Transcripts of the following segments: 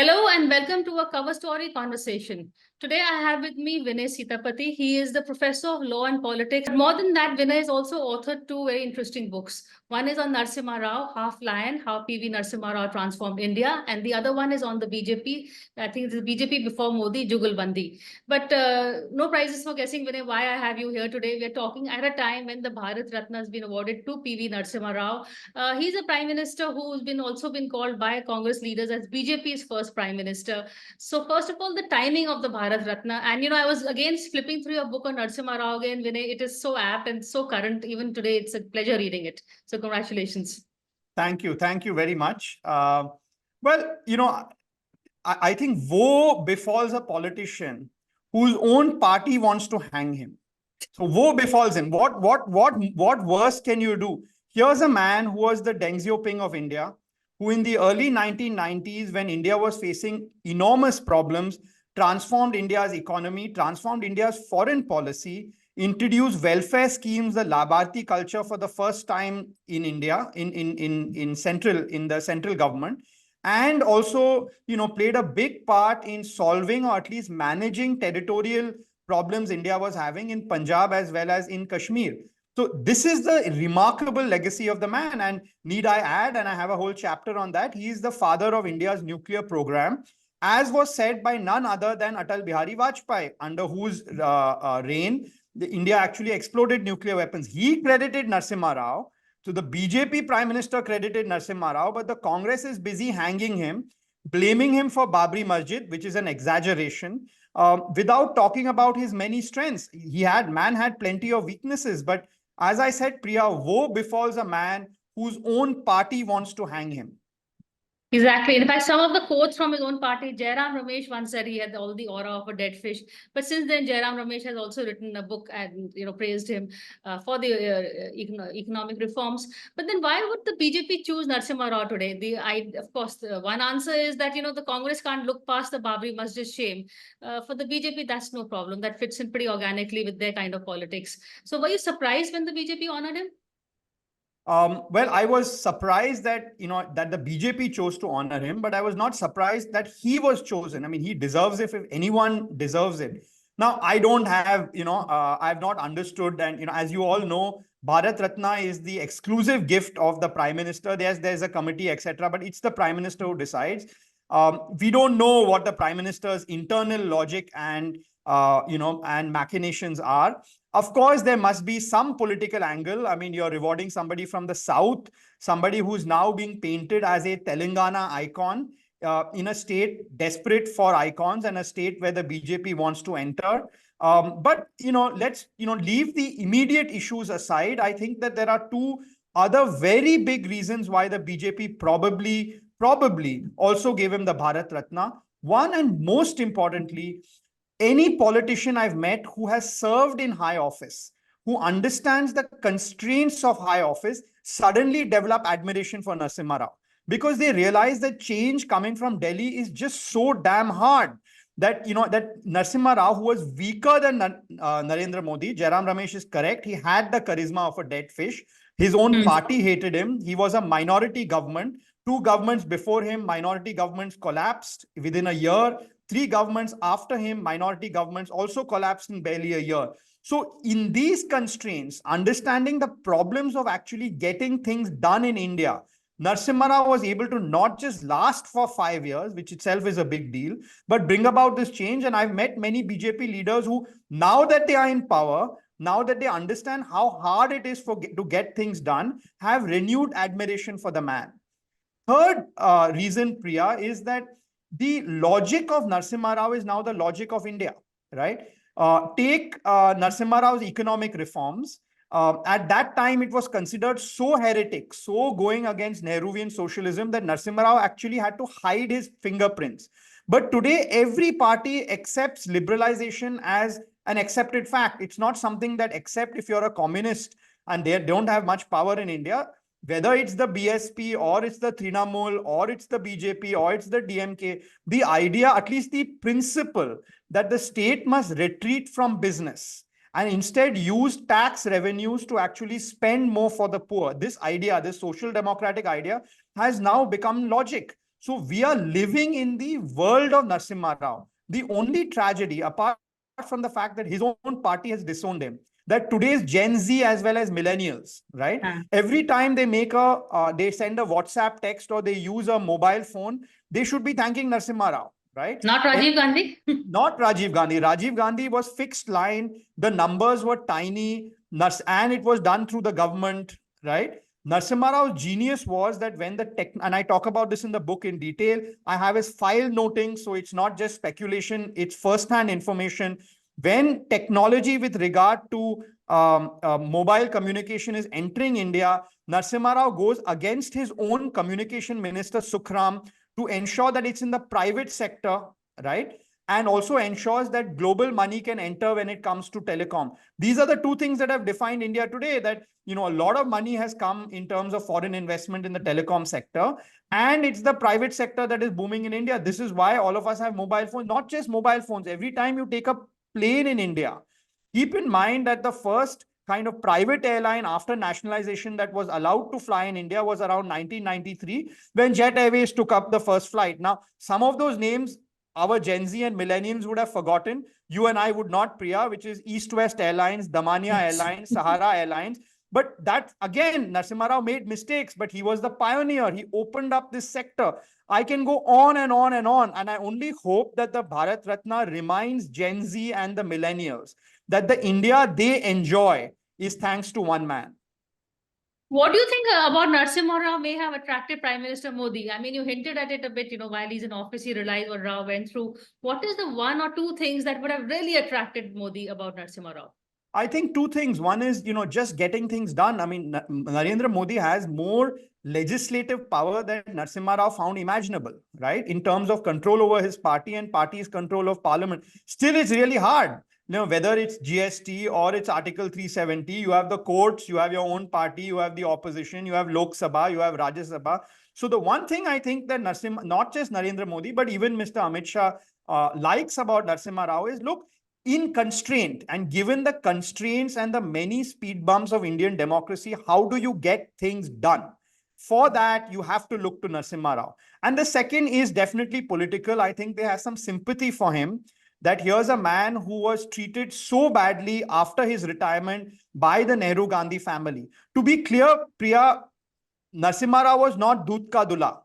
Hello and welcome to a cover story conversation. Today I have with me Vinay Sitapati. He is the professor of law and politics. But more than that, Vinay is also authored two very interesting books. One is on NarimaRa, Half Lion, How PV Narasimha Rao Transformed India. And the other one is on the BJP. I think it's the BJP before Modi, Jugalbandi. But no prizes for guessing, Vinay, why I have you here today. We are talking at a time when the Bharat Ratna has been awarded to PV Narasimha Rao. He's a prime minister who's been also been called by Congress leaders as BJP's first prime minister. So first of all, the timing of the Bharat Ratna, and I was again flipping through your book on Narasimha Rao again, Vinay. It is so apt and so current. Even today, it's a pleasure reading it. So congratulations. Thank you. Thank you very much. I think woe befalls a politician whose own party wants to hang him. So woe befalls him. What worse can you do? Here's a man who was the Deng Xiaoping of India, who in the early 1990s, when India was facing enormous problems, transformed India's economy, transformed India's foreign policy, introduced welfare schemes, the Labharti culture for the first time in India, in the central government, and also, played a big part in solving or at least managing territorial problems India was having in Punjab as well as in Kashmir. So this is the remarkable legacy of the man. And need I add, and I have a whole chapter on that, he is the father of India's nuclear program, as was said by none other than Atal Bihari Vajpayee, under whose reign India actually exploded nuclear weapons. He credited Narasimha Rao. So the BJP Prime Minister credited Narasimha Rao, but the Congress is busy hanging him, blaming him for Babri Masjid, which is an exaggeration, without talking about his many strengths. Man had plenty of weaknesses, but as I said, Priya, woe befalls a man whose own party wants to hang him. Exactly. In fact, some of the quotes from his own party, Jairam Ramesh once said he had all the aura of a dead fish. But since then, Jairam Ramesh has also written a book and praised him for the economic reforms. But then, why would the BJP choose Narasimha Rao today? Of course, one answer is that the Congress can't look past the Babri Masjid shame. For the BJP, that's no problem. That fits in pretty organically with their kind of politics. So, were you surprised when the BJP honored him? Well, I was surprised that, that the BJP chose to honor him, but I was not surprised that he was chosen. I mean, he deserves it if anyone deserves it. Now, I don't have, I've not understood. And, as you all know, Bharat Ratna is the exclusive gift of the prime minister. There's a committee, etc., but it's the prime minister who decides. We don't know what the prime minister's internal logic and, and machinations are. Of course, there must be some political angle. I mean, you're rewarding somebody from the south, somebody who's now being painted as a Telangana icon in a state desperate for icons and a state where the BJP wants to enter. But, let's, leave the immediate issues aside. I think that there are two other very big reasons why the BJP probably also gave him the Bharat Ratna. One, and most importantly, any politician I've met who has served in high office, who understands the constraints of high office, suddenly develop admiration for Narasimha Rao, because they realize that change coming from Delhi is just so damn hard that, that Narasimha Rao, who was weaker than Narendra Modi, Jairam Ramesh is correct, he had the charisma of a dead fish. His own party hated him. He was a minority government. Two governments before him, minority governments collapsed within a year. Three governments after him, minority governments also collapsed in barely a year. So in these constraints, understanding the problems of actually getting things done in India, Narasimha Rao was able to not just last for 5 years, which itself is a big deal, but bring about this change. And I've met many BJP leaders who, now that they are in power, now that they understand how hard it is to get things done, have renewed admiration for the man. Third reason, Priya, is that the logic of Narasimha Rao is now the logic of India, right? Take Narasimha Rao's economic reforms. At that time, it was considered so heretic, so going against Nehruvian socialism that Narasimha Rao actually had to hide his fingerprints. But today, every party accepts liberalization as an accepted fact. It's not something that, except if you're a communist and they don't have much power in India, whether it's the BSP or it's the Trinamool or it's the BJP or it's the DMK, the idea, at least the principle, that the state must retreat from business and instead use tax revenues to actually spend more for the poor. This idea, this social democratic idea, has now become logic. So we are living in the world of Narasimha Rao. The only tragedy, apart from the fact that his own party has disowned him, that today's Gen Z as well as millennials, right? Every time they they send a WhatsApp text or they use a mobile phone, they should be thanking Narasimha Rao, right? Not Rajiv Gandhi. Not Rajiv Gandhi. Rajiv Gandhi was fixed line. The numbers were tiny, and it was done through the government, right? Narasimha Rao's genius was that when the tech, and I talk about this in the book in detail, I have his file noting, so it's not just speculation, it's first-hand information. When technology with regard to mobile communication is entering India, Narasimha Rao goes against his own communication minister, Sukhram, to ensure that it's in the private sector, right? And also ensures that global money can enter when it comes to telecom. These are the two things that have defined India today, that a lot of money has come in terms of foreign investment in the telecom sector, and it's the private sector that is booming in India. This is why all of us have mobile phones, not just mobile phones. Every time you take a plane in India, keep in mind that the first kind of private airline after nationalization that was allowed to fly in India was around 1993, when Jet Airways took up the first flight. Now, some of those names our Gen Z and millennials would have forgotten. You and I would not, Priya, which is East West Airlines, Damania Airlines, Sahara Airlines. But that, again, Narasimha Rao made mistakes, but he was the pioneer. He opened up this sector. I can go on and on and on. And I only hope that the Bharat Ratna reminds Gen Z and the millennials that the India they enjoy is thanks to one man. What do you think about Narasimha Rao may have attracted Prime Minister Modi? I mean, you hinted at it a bit, while he's in office, he realized what Rao went through. What is the one or two things that would have really attracted Modi about Narasimha Rao? I think two things. One is, just getting things done. I mean, Narendra Modi has more legislative power than Narasimha Rao found imaginable, right? In terms of control over his party and party's control of parliament. Still, it's really hard. Whether it's GST or it's Article 370, you have the courts, you have your own party, you have the opposition, you have Lok Sabha, you have Rajya Sabha. So the one thing I think that not just Narendra Modi, but even Mr. Amit Shah likes about Narasimha Rao is, look, in constraint, and given the constraints and the many speed bumps of Indian democracy, how do you get things done? For that, you have to look to Narasimha Rao. And the second is definitely political. I think they have some sympathy for him, that here's a man who was treated so badly after his retirement by the Nehru Gandhi family. To be clear, Priya, Narasimha Rao was not Dudh Ka Dula,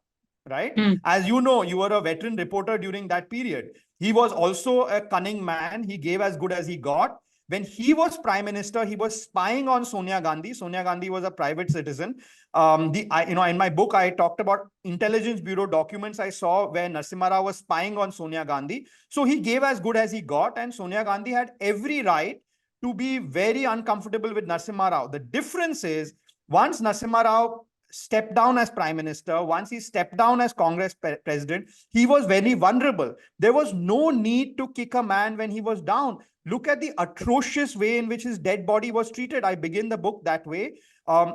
right? As you know, you were a veteran reporter during that period. He was also a cunning man. He gave as good as he got. When he was prime minister, he was spying on Sonia Gandhi. Sonia Gandhi was a private citizen. In my book, I talked about intelligence bureau documents I saw where Narasimha Rao was spying on Sonia Gandhi. So he gave as good as he got, and Sonia Gandhi had every right to be very uncomfortable with Narasimha Rao. The difference is, once Narasimha Rao stepped down as prime minister, once he stepped down as Congress president, he was very vulnerable. There was no need to kick a man when he was down. Look at the atrocious way in which his dead body was treated. I begin the book that way.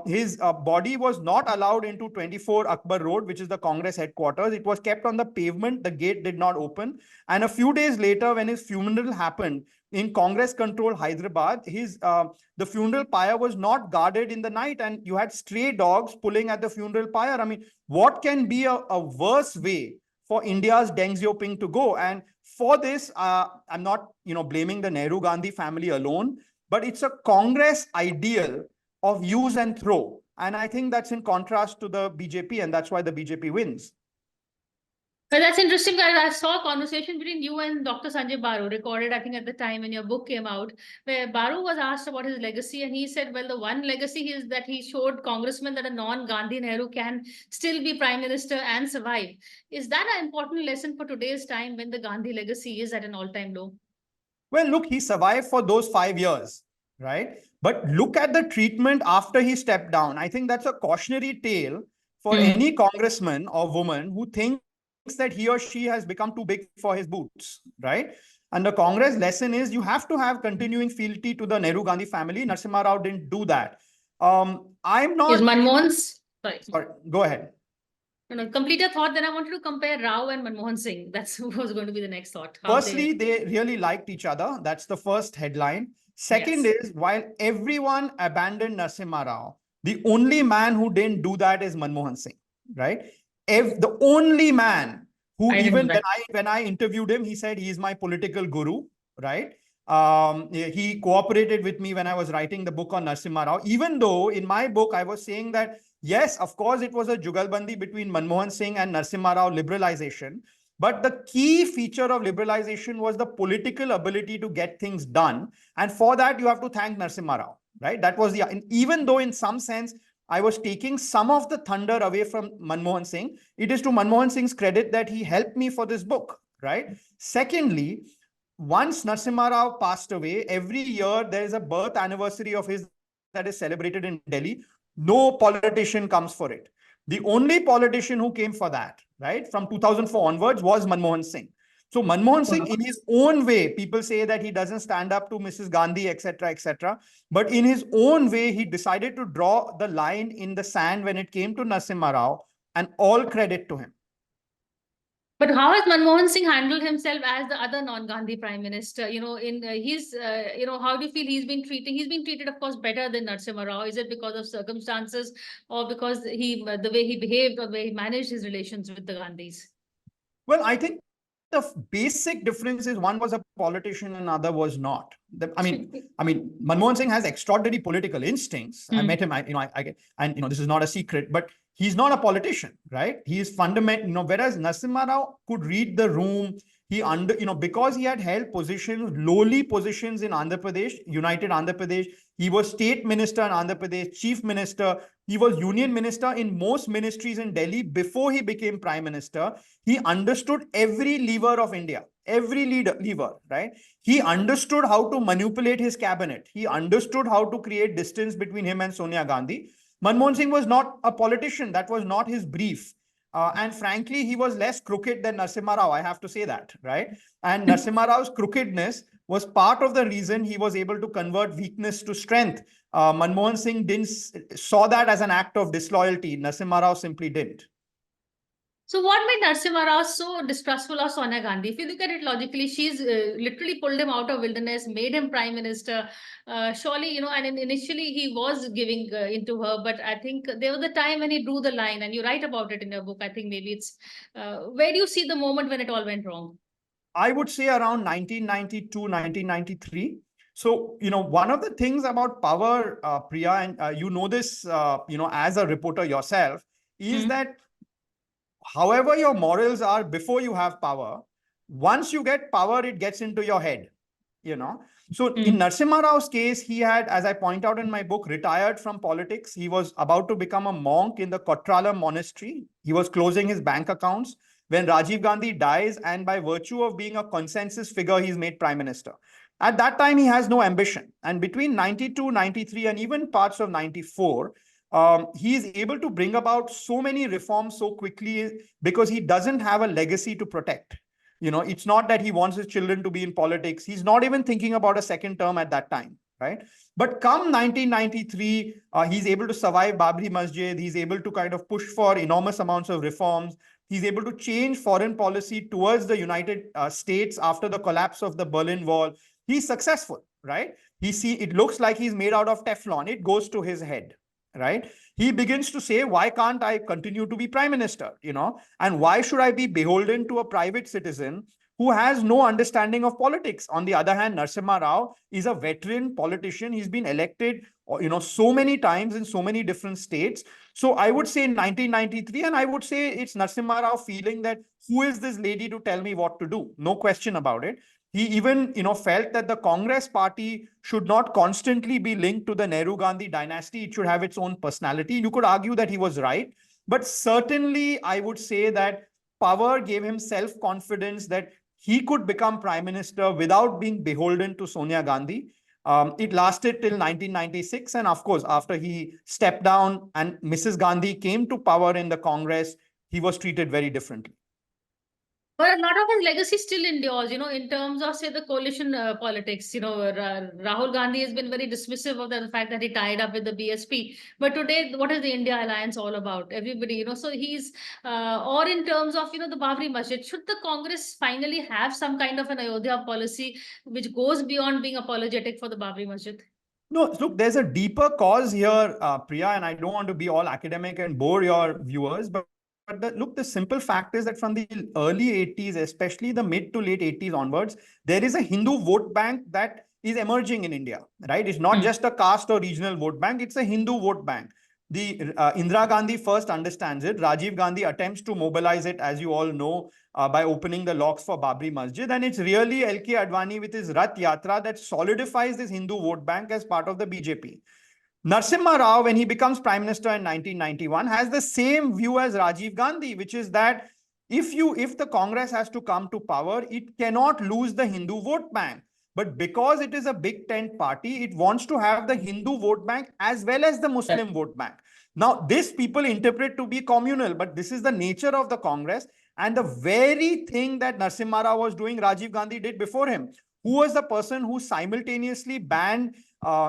His body was not allowed into 24 Akbar Road, which is the Congress headquarters. It was kept on the pavement. The gate did not open. And a few days later, when his funeral happened in Congress-controlled Hyderabad, the funeral pyre was not guarded in the night, and you had stray dogs pulling at the funeral pyre. I mean, what can be a worse way for India's Deng Xiaoping to go? And for this, I'm not, blaming the Nehru Gandhi family alone, but it's a Congress ideal of use and throw. And I think that's in contrast to the BJP, and that's why the BJP wins. But that's interesting. I saw a conversation between you and Dr. Sanjay Baru recorded, I think, at the time when your book came out, where Baru was asked about his legacy, and he said, well, the one legacy is that he showed congressmen that a non-Gandhi Nehru can still be prime minister and survive. Is that an important lesson for today's time when the Gandhi legacy is at an all-time low? Well, look, he survived for those 5 years, right? But look at the treatment after he stepped down. I think that's a cautionary tale for any congressman or woman who thinks that he or she has become too big for his boots, right? And the Congress lesson is you have to have continuing fealty to the Nehru Gandhi family. Narasimha Rao didn't do that. I'm not... Is Manmohan's... Sorry, go ahead. Complete a thought, then I wanted to compare Rao and Manmohan Singh. That's was going to be the next thought. Firstly, they really liked each other. That's the first headline. Second is, while everyone abandoned Narasimha Rao, the only man who didn't do that is Manmohan Singh, right? The only man who, I didn't know even that. when I interviewed him, he said he is my political guru, right? He cooperated with me when I was writing the book on Narasimha Rao, even though in my book I was saying that, yes, of course, it was a jugalbandi between Manmohan Singh and Narasimha Rao liberalization. But the key feature of liberalization was the political ability to get things done. And for that, you have to thank Narasimha Rao, right? That was the, and even though in some sense, I was taking some of the thunder away from Manmohan Singh, it is to Manmohan Singh's credit that he helped me for this book, right? Secondly, once Narasimha Rao passed away, every year there is a birth anniversary of his that is celebrated in Delhi. No politician comes for it. The only politician who came for that, right, from 2004 onwards was Manmohan Singh. So Manmohan Singh, in his own way, people say that he doesn't stand up to Mrs. Gandhi, etc., etc. But in his own way, he decided to draw the line in the sand when it came to Narasimha Rao, and all credit to him. But how has Manmohan Singh handled himself as the other non-Gandhi prime minister? In his, how do you feel he's been treating? He's been treated, of course, better than Narasimha Rao. Is it because of circumstances, or because the way he behaved, or the way he managed his relations with the Gandhis? Well, I think the basic difference is one was a politician and other was not. Manmohan Singh has extraordinary political instincts. I met him. This is not a secret, but he's not a politician, right? He is fundamental. Whereas Narasimha Rao could read the room. Because he had held positions, lowly positions in Andhra Pradesh, United Andhra Pradesh. He was state minister in Andhra Pradesh, chief minister. He was union minister in most ministries in Delhi before he became prime minister. He understood every lever of India, every lever, right? He understood how to manipulate his cabinet. He understood how to create distance between him and Sonia Gandhi. Manmohan Singh was not a politician. That was not his brief. And frankly, he was less crooked than Narasimha Rao, I have to say that, right? And Narasimha Rao's crookedness was part of the reason he was able to convert weakness to strength. Manmohan Singh didn't saw that as an act of disloyalty. Narasimha Rao simply didn't. So what made Narasimha Rao so distrustful of Sonia Gandhi? If you look at it logically, she's literally pulled him out of wilderness, made him prime minister. Surely, and initially he was giving into her, but I think there was a time when he drew the line, and you write about it in your book. I think maybe it's where do you see the moment when it all went wrong? I would say around 1992, 1993. So, one of the things about power, Priya, and you know this, as a reporter yourself, is that however your morals are before you have power, once you get power, it gets into your head, So in Narasimha Rao's case, he had, as I point out in my book, retired from politics. He was about to become a monk in the Kotrala monastery. He was closing his bank accounts when Rajiv Gandhi dies, and by virtue of being a consensus figure, he's made prime minister. At that time, he has no ambition. And between 92, 93, and even parts of 94, he is able to bring about so many reforms so quickly because he doesn't have a legacy to protect. It's not that he wants his children to be in politics. He's not even thinking about a second term at that time, right? But come 1993, he's able to survive Babri Masjid. He's able to kind of push for enormous amounts of reforms. He's able to change foreign policy towards the United States after the collapse of the Berlin Wall. He's successful, right? It looks like he's made out of Teflon. It goes to his head, right? He begins to say, why can't I continue to be prime minister, and why should I be beholden to a private citizen who has no understanding of politics? On the other hand, Narasimha Rao is a veteran politician. He's been elected, so many times in so many different states. So I would say in 1993, and I would say it's Narasimha Rao feeling that who is this lady to tell me what to do? No question about it. He even, felt that the Congress party should not constantly be linked to the Nehru-Gandhi dynasty. It should have its own personality. You could argue that he was right. But certainly, I would say that power gave him self-confidence that he could become prime minister without being beholden to Sonia Gandhi. It lasted till 1996. And of course, after he stepped down and Mrs. Gandhi came to power in the Congress, he was treated very differently. But a lot of his legacy still endures, in terms of, say, the coalition politics. Rahul Gandhi has been very dismissive of the fact that he tied up with the BSP. But today, what is the India alliance all about? Everybody, so he's, or in terms of, the Babri Masjid, should the Congress finally have some kind of an Ayodhya policy which goes beyond being apologetic for the Babri Masjid? No, look, there's a deeper cause here, Priya, and I don't want to be all academic and bore your viewers, but But look, the simple fact is that from the early 80s, especially the mid to late 80s onwards, there is a Hindu vote bank that is emerging in India, right? It's not just a caste or regional vote bank, it's a Hindu vote bank. The Indira Gandhi first understands it. Rajiv Gandhi attempts to mobilize it, as you all know, by opening the locks for Babri Masjid. And it's really LK Advani with his Rath Yatra that solidifies this Hindu vote bank as part of the BJP. Narasimha Rao, when he becomes Prime Minister in 1991, has the same view as Rajiv Gandhi, which is that if the Congress has to come to power, it cannot lose the Hindu vote bank. But because it is a big tent party, it wants to have the Hindu vote bank as well as the Muslim vote bank. Now, this people interpret to be communal, but this is the nature of the Congress. And the very thing that Narasimha Rao was doing, Rajiv Gandhi did before him. Who was the person who simultaneously banned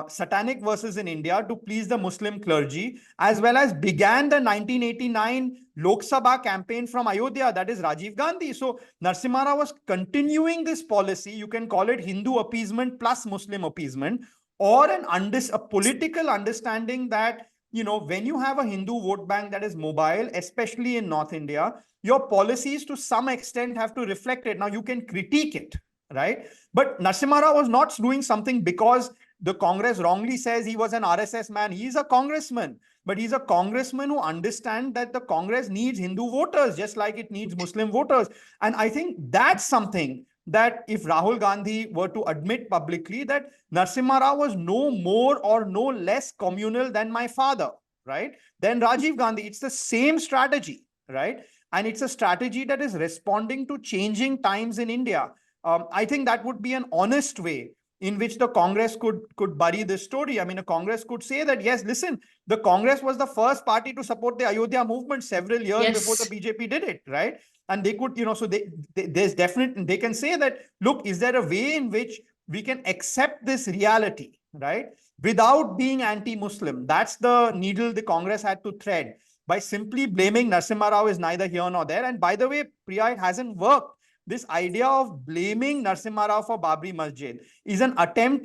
satanic verses in India to please the Muslim clergy, as well as began the 1989 Lok Sabha campaign from Ayodhya, that is Rajiv Gandhi. So Narasimha Rao was continuing this policy. You can call it Hindu appeasement plus Muslim appeasement, or a political understanding that, you know, when you have a Hindu vote bank that is mobile, especially in North India, your policies to some extent have to reflect it. Now, you can critique it, right? But Narasimha Rao was not doing something because the Congress wrongly says he was an RSS man. He's a congressman, but he's a congressman who understands that the Congress needs Hindu voters, just like it needs Muslim voters. And I think that's something that if Rahul Gandhi were to admit publicly that Narasimha Rao was no more or no less communal than my father, right? Then Rajiv Gandhi, it's the same strategy, right? And it's a strategy that is responding to changing times in India. I think that would be an honest way in which the Congress could bury this story. I mean, a Congress could say that, yes, listen, the Congress was the first party to support the Ayodhya movement several years before the BJP did it, right? And they could, you know, so there's definitely, they can say that, look, is there a way in which we can accept this reality, right? Without being anti-Muslim. That's the needle the Congress had to thread. By simply blaming Narasimha Rao is neither here nor there. And by the way, Priya, it hasn't worked. This idea of blaming Narasimha Rao for Babri Masjid is an attempt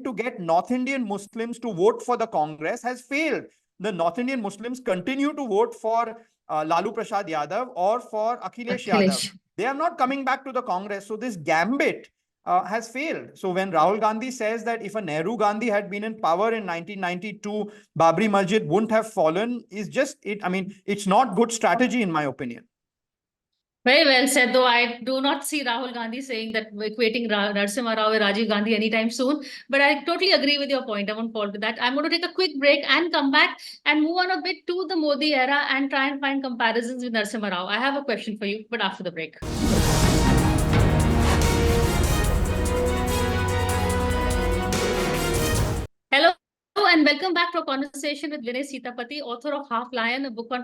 to get North Indian Muslims to vote for the Congress has failed. The North Indian Muslims continue to vote for Lalu Prasad Yadav or for Akhilesh Yadav. They are not coming back to the Congress. So this gambit has failed. So when Rahul Gandhi says that if a Nehru Gandhi had been in power in 1992, Babri Masjid wouldn't have fallen, is just it. I mean, it's not good strategy in my opinion. Very well said, though I do not see Rahul Gandhi saying that equating Narasimha Rao with Rajiv Gandhi anytime soon. But I totally agree with your point. I won't fall to that. I'm going to take a quick break and come back and move on a bit to the Modi era and try and find comparisons with Narasimha Rao. I have a question for you, but after the break. Hello and welcome back to a conversation with Vinay Sitapati, author of Half Lion, a book on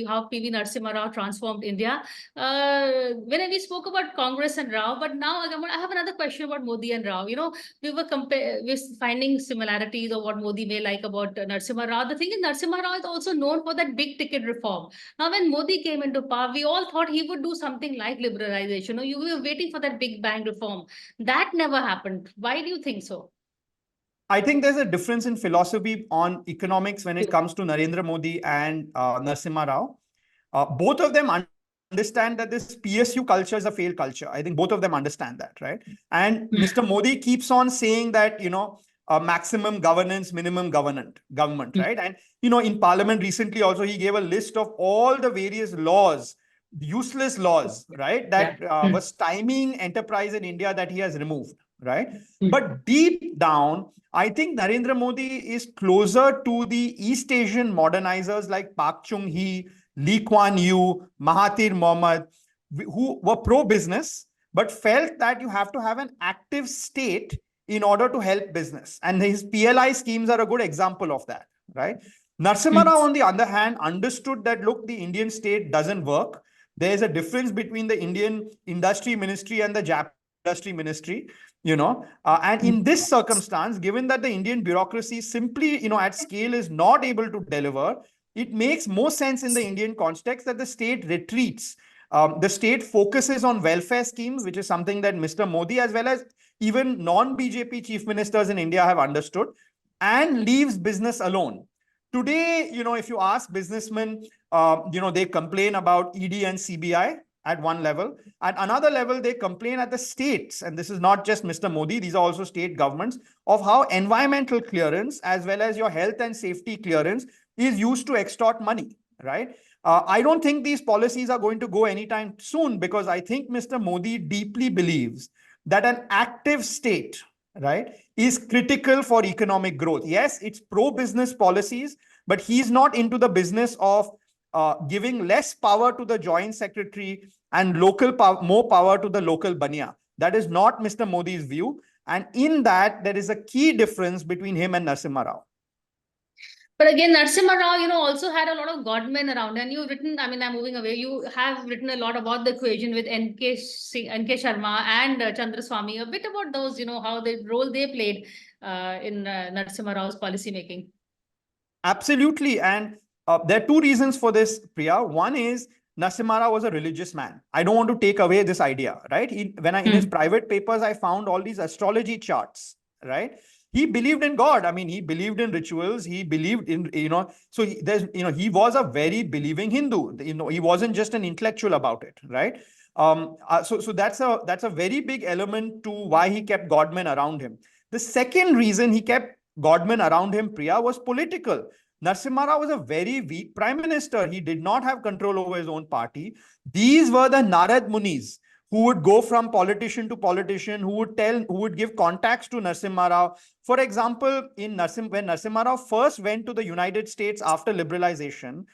how PV Narasimha Rao transformed India. Vinay, we spoke about Congress and Rao, but now I have another question about Modi and Rao. You know, we're finding similarities of what Modi may like about Narasimha Rao. The thing is, Narasimha Rao is also known for that big ticket reform. Now, when Modi came into power, we all thought he would do something like liberalization. You were waiting for that big bang reform. That never happened. Why do you think so? I think there's a difference in philosophy on economics when it comes to Narendra Modi and Narasimha Rao. Both of them understand that this PSU culture is a failed culture. I think both of them understand that, right? And Mr. Modi keeps on saying that, you know, maximum governance, minimum government, right? And, you know, in Parliament recently also, he gave a list of all the various laws, useless laws, right? That was stymieing enterprise in India that he has removed, right? But deep down, I think Narendra Modi is closer to the East Asian modernizers like Park Chung-hee, Lee Kuan Yew, Mahathir Mohamad, who were pro-business, but felt that you have to have an active state in order to help business. And his PLI schemes are a good example of that, right? Narasimha Rao, on the other hand, understood that, look, the Indian state doesn't work. There's a difference between the Indian industry ministry and the Japanese industry ministry. You know, and in this circumstance, given that the Indian bureaucracy simply, you know, at scale is not able to deliver, it makes more sense in the Indian context that the state retreats. The state focuses on welfare schemes, which is something that Mr. Modi, as well as even non-BJP chief ministers in India have understood, and leaves business alone. Today, if you ask businessmen, they complain about ED and CBI at one level. At another level, they complain at the states, and this is not just Mr. Modi, these are also state governments, of how environmental clearance as well as your health and safety clearance is used to extort money, right? I don't think these policies are going to go anytime soon, because I think Mr. Modi deeply believes that an active state, right, is critical for economic growth. Yes, it's pro-business policies, but he's not into the business of giving less power to the joint secretary and more power to the local banya. That is not Mr. Modi's view. And in that, there is a key difference between him and Narasimha Rao. But again, Narasimha Rao, also had a lot of godmen around. And you've written, I mean, I'm moving away. You have written a lot about the equation with NK Sharma and Chandra Swami. A bit about those, how the role they played in Narasimha Rao's policy making. Absolutely. And there are two reasons for this, Priya. One is Narasimha Rao was a religious man. I don't want to take away this idea, right? In his private papers, I found all these astrology charts, right? He believed in God. I mean, he believed in rituals. He believed in, so he was a very believing Hindu. He wasn't just an intellectual about it, right? So that's a very big element to why he kept godmen around him. The second reason he kept godmen around him, Priya, was political. Narasimha Rao was a very weak prime minister. He did not have control over his own party. These were the Narad Munis who would go from politician to politician, who would give contacts to Narasimha Rao. For example, when Narasimha Rao first went to the United States after liberalization,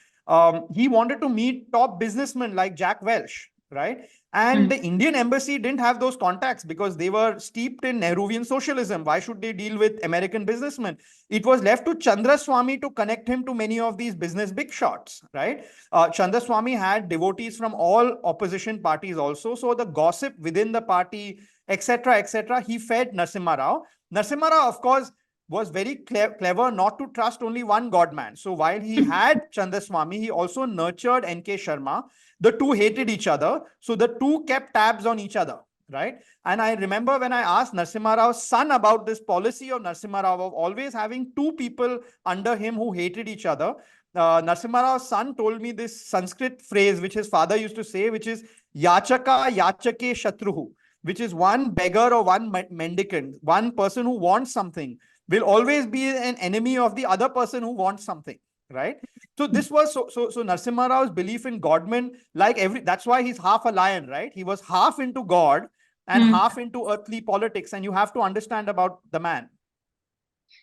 he wanted to meet top businessmen like Jack Welch, right? And the Indian embassy didn't have those contacts because they were steeped in Nehruvian socialism. Why should they deal with American businessmen? It was left to Chandra Swami to connect him to many of these business big shots, right? Chandra Swami had devotees from all opposition parties also. So the gossip within the party, etc., he fed Narasimha Rao. Narasimha Rao, of course, was very clever not to trust only one godman. So while he had Chandra Swami, he also nurtured NK Sharma. The two hated each other. So the two kept tabs on each other, right? And I remember when I asked Narasimha Rao's son about this policy of Narasimha Rao of always having two people under him who hated each other, Narasimha Rao's son told me this Sanskrit phrase, which his father used to say, which is Yachaka Yachake Shatruhu, which is one beggar or one mendicant, one person who wants something will always be an enemy of the other person who wants something, right? So this was so Narasimha Rao's belief in godmen, that's why he's half a lion, right? He was half into God and half into earthly politics, and you have to understand about the man.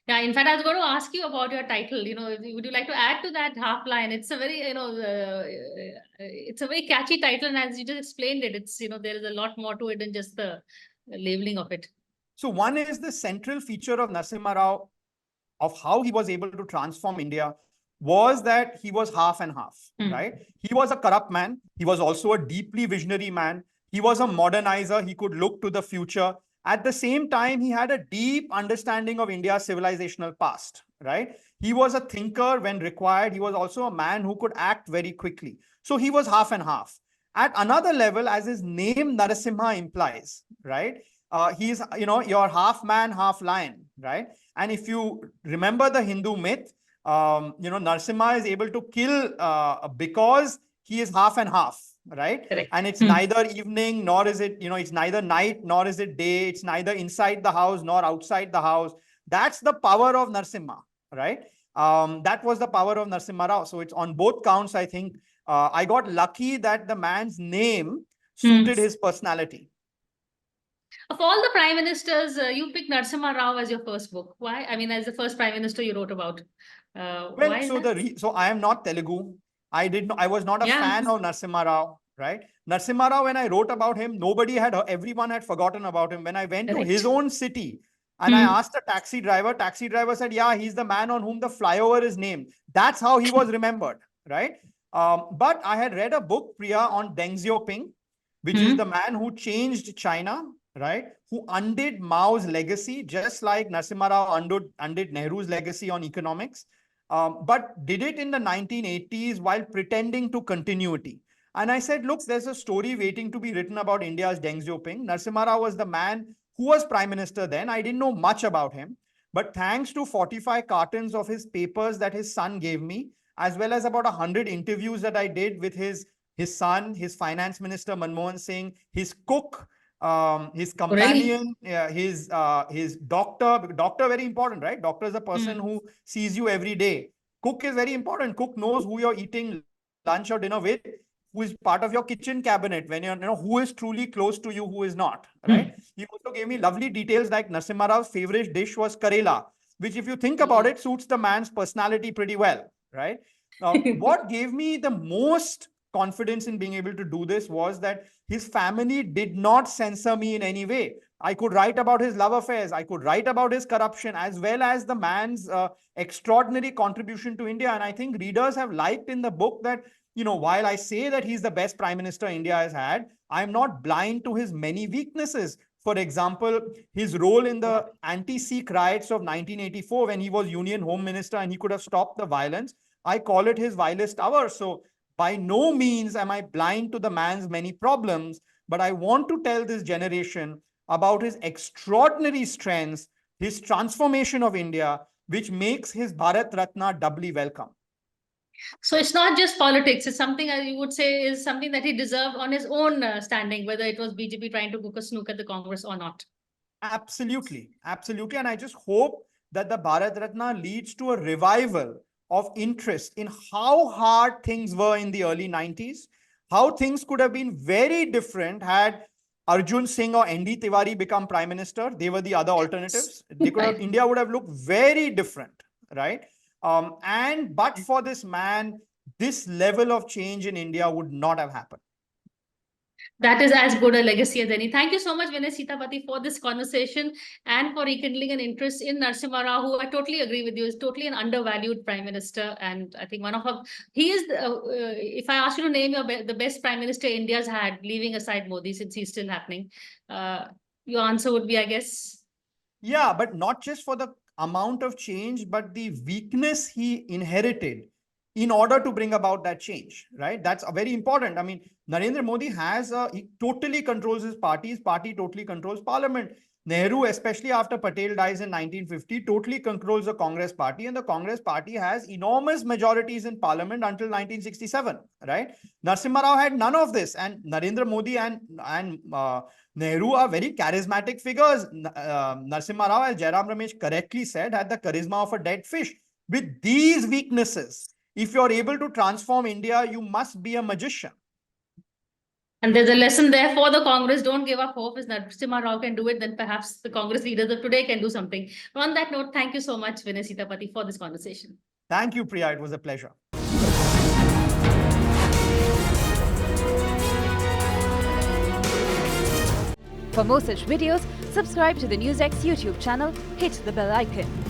Yeah, in fact, I was going to ask you about your title. Would you like to add to that half line? It's a very, it's a very catchy title, and as you just explained it, it's there is a lot more to it than just the labeling of it. So one is the central feature of Narasimha Rao, of how he was able to transform India, was that he was half and half, right? He was a corrupt man. He was also a deeply visionary man. He was a modernizer. He could look to the future. At the same time, he had a deep understanding of India's civilizational past, right? He was a thinker when required. He was also a man who could act very quickly. So he was half and half. At another level, as his name Narasimha implies, right? He's, you're half man, half lion, right? And if you remember the Hindu myth, Narasimha is able to kill because he is half and half, right? Correct. And it's neither evening, nor is it, it's neither night, nor is it day. It's neither inside the house, nor outside the house. That's the power of Narasimha, right? That was the power of Narasimha Rao. So it's on both counts, I think. I got lucky that the man's name suited his personality. Of all the prime ministers, you picked Narasimha Rao as your first book. Why? I mean, as the first prime minister you wrote about. Why so I am not Telugu. I was not a fan of Narasimha Rao, right? Narasimha Rao, when I wrote about him, everyone had forgotten about him. When I went to his own city and I asked a taxi driver said, yeah, he's the man on whom the flyover is named. That's how he was remembered, right? But I had read a book, Priya, on Deng Xiaoping, which is the man who changed China, right? Who undid Mao's legacy, just like Narasimha Rao undid Nehru's legacy on economics, but did it in the 1980s while pretending to continuity. And I said, look, there's a story waiting to be written about India's Deng Xiaoping. Narasimha Rao was the man who was prime minister then. I didn't know much about him. But thanks to 45 cartons of his papers that his son gave me, as well as about 100 interviews that I did with his son, his finance minister, Manmohan Singh, his cook, his Really? companion, his doctor. Doctor, very important, right? Doctor is a person who sees you every day. Cook is very important. Cook knows who you're eating lunch or dinner with, who is part of your kitchen cabinet, when you're, who is truly close to you, who is not, right? He also gave me lovely details like NarimaRa's favorite dish was Karela, which, if you think about it, suits the man's personality pretty well, right? Now, what gave me the most confidence in being able to do this was that his family did not censor me in any way. I could write about his love affairs. I could write about his corruption, as well as the man's extraordinary contribution to India. And I think readers have liked in the book that, while I say that he's the best prime minister India has had, I'm not blind to his many weaknesses. For example, his role in the anti-Sikh riots of 1984, when he was Union Home Minister and he could have stopped the violence. I call it his vilest hour. So by no means am I blind to the man's many problems, but I want to tell this generation about his extraordinary strengths, his transformation of India, which makes his Bharat Ratna doubly welcome. So it's not just politics. It's something you would say is something that he deserved on his own standing, whether it was BJP trying to cook a snook at the Congress or not. Absolutely. Absolutely. And I just hope that the Bharat Ratna leads to a revival of interest in how hard things were in the early 90s, how things could have been very different had Arjun Singh or ND Tiwari become prime minister. They were the other alternatives. They could have, India would have looked very different, right? But for this man, this level of change in India would not have happened. That is as good a legacy as any. Thank you so much, Vinay Sitapati, for this conversation and for rekindling an interest in NarimaRa, who I totally agree with you, is totally an undervalued prime minister. And I think he is, if I ask you to name the best prime minister India's had, leaving aside Modi, since he's still happening, your answer would be, I guess. Yeah, but not just for the amount of change, but the weakness he inherited in order to bring about that change, right? That's very important. I mean, Narendra Modi he totally controls his party totally controls parliament. Nehru, especially after Patel dies in 1950, totally controls the Congress party, and the Congress party has enormous majorities in parliament until 1967, right? Narasimha Rao had none of this, and Narendra Modi and Nehru are very charismatic figures. Narasimha Rao, as Jairam Ramesh correctly said, had the charisma of a dead fish. With these weaknesses, if you're able to transform India, you must be a magician. And there's a lesson there for the Congress. Don't give up hope. If Narendra Rao can do it, then perhaps the Congress leaders of today can do something. On that note, thank you so much, Vinay Sitapati, for this conversation. Thank you, Priya. It was a pleasure. For more such videos, subscribe to the NewsX YouTube channel, hit the bell icon.